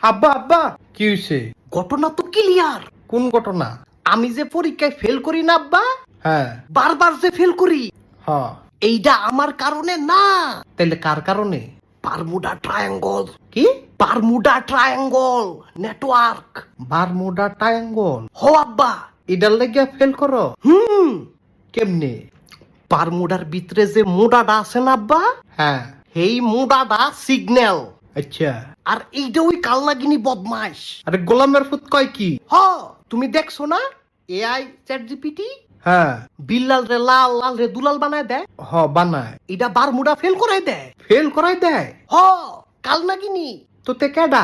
আব্বা আব্বা কি হয়েছে? ঘটনা তো ক্লিয়ার। কোন ঘটনা? আমি যে পরীক্ষায় ফেল করি না আব্বা, হ্যাঁ বারবার যে ফেল করি, হ্যাঁ। এইটা আমার কারণে না, তাইলে কার কারণে? Bermuda Triangle. কি? Bermuda Triangle network. Bermuda Triangle? হো আব্বা। এটার লেগে ফেল করো? হুম। কেমনে? বারমুডার ভিতরে যে মুডাটা আছে না আব্বা, হ্যাঁ। এই মুডাটা সিগন্যাল। আচ্ছা। আর এইটা ওই কালনাগিনি বদমাইশ। আরে গোলামের ফুত কয় কি? হ, তুমি দেখছো না এআই চ্যাট জিপিটি হ্যাঁ। বিল্লাল রে লাল, লাল রে দুলাল বানায় দেয়। বানায়। এটা বারমুডা ফেল করাই দেয়। ফেল করাই দেয়? হ, কালনাগিনি। তো তে কেডা?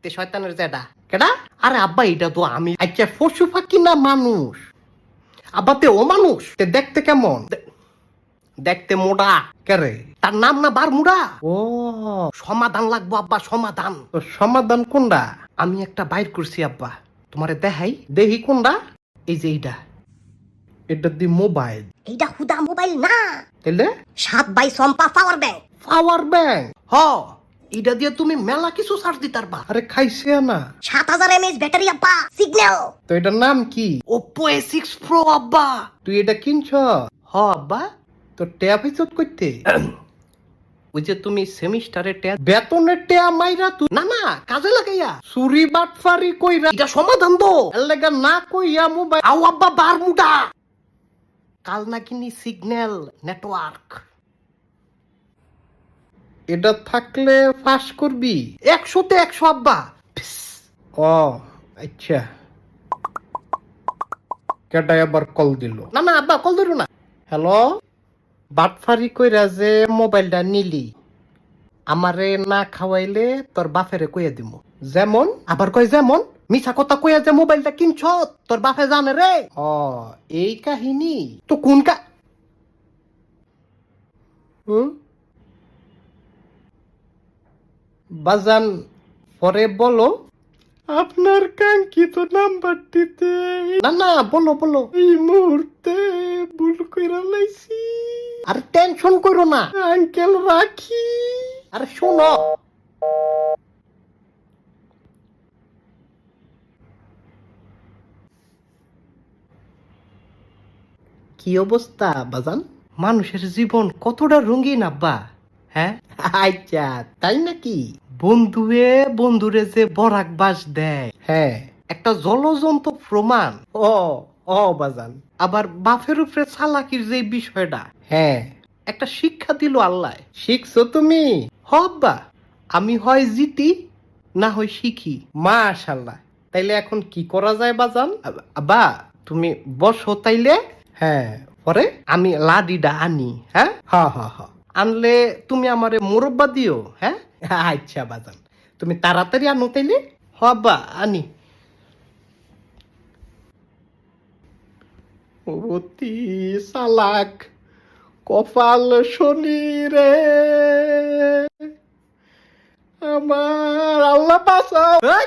তে শয়তানের জেডা কেডা? আরে আব্বা এটা তো আমি। আচ্ছা পশু পাখি না মানুষ? আব্বা তে ও মানুষ। তে দেখতে কেমন? দেখতে মোটা। কেরে? তার নাম না বারমুডা। ও, সমাধান লাগবো আব্বা, সমাধান। তো সমাধান কোনটা? আমি একটা বাইর করছি আব্বা, তোমারে দেখাই। দেখি কোনটা? এই যে এইটা। এটা দি মোবাইল? এইটা হুদা মোবাইল না, তাইলে 7 বাই সম্পা পাওয়ার ব্যাংক। Power bank? হ, এটা দিয়ে তুমি মেলা কিছু চার্জ দিতে পারবা। আরে খাইছে না? 7000 mAh ব্যাটারি আব্বা, সিগন্যাল। তো এটার নাম কি? ওপ্পো A6 Pro আব্বা। তুই এটা কিনছ? হ আব্বা। তো ট্যাপ হিসত করতে? ওই যে তুমি সেমিস্টারে ট্যাব। বেতনের ট্যাপ মাইরা তুই না না, কাজে লাগাইয়া। চুরি বাটফারি কইরা এটা সমাধান তো। এর লাগা না কইয়া মোবাইল। আও আব্বা বারমুডা। কালনাগিনি signal network. এটা থাকলে পাস করবি? 100-তে 100 আব্বা। ও আচ্ছা। কেটাই আবার কল দিল? না না আব্বা, কল ধরো না। হ্যালো, বাটফারি কইরা যে মোবাইলটা নিলি, আমারে না খাওয়াইলে তোর বাপেরে কইয়া দিব। যেমন? আবার কয় যেমন? মিছা কথা কইয়া যে মোবাইলটা কিনছ, তোর বাপে জানে রে। ও, এই কাহিনী? তো কোন হুম, বাজান পরে বলো। আপনার কাঙ্ক্ষিত নাম্বারটিতে না না, বলো বলো। এই মুহূর্তে ভুল কইরা লাইছি। আরে টেনশন করো না। আঙ্কেল রাখি। আরে শোনো। কি অবস্থা বাজান? মানুষের জীবন কতটা রঙিন আব্বা। হ্যাঁ, আচ্ছা, তাই নাকি? বন্ধুয়ে বন্ধুরে যে বরাক বাস দেয়, হ্যাঁ। একটা জলজন্ত প্রমাণ। ও, ও বাজান। আবার বাপের উপরে চালাকির যে বিষয়টা, হ্যাঁ। একটা শিক্ষা দিল আল্লাহ। শিখছো তুমি? হ আব্বা, আমি হয় জিতি না হয় শিখি। মাশাআল্লাহ। তাইলে এখন কি করা যায় বাজান? আব্বা তুমি বসো তাইলে, হ্যাঁ। পরে আমি লাডিটা আনি। হ্যাঁ, হা হা হা। আনলে তুমি আমারে মোরব্বা দিও। হ্যাঁ, আচ্ছা বাজান, তুমি তাড়াতাড়ি আনো তাইলে। হ আব্বা আনি। অতি চালাক কপাল শনি রে, আমার আল্লাহ বাঁচাও। এই,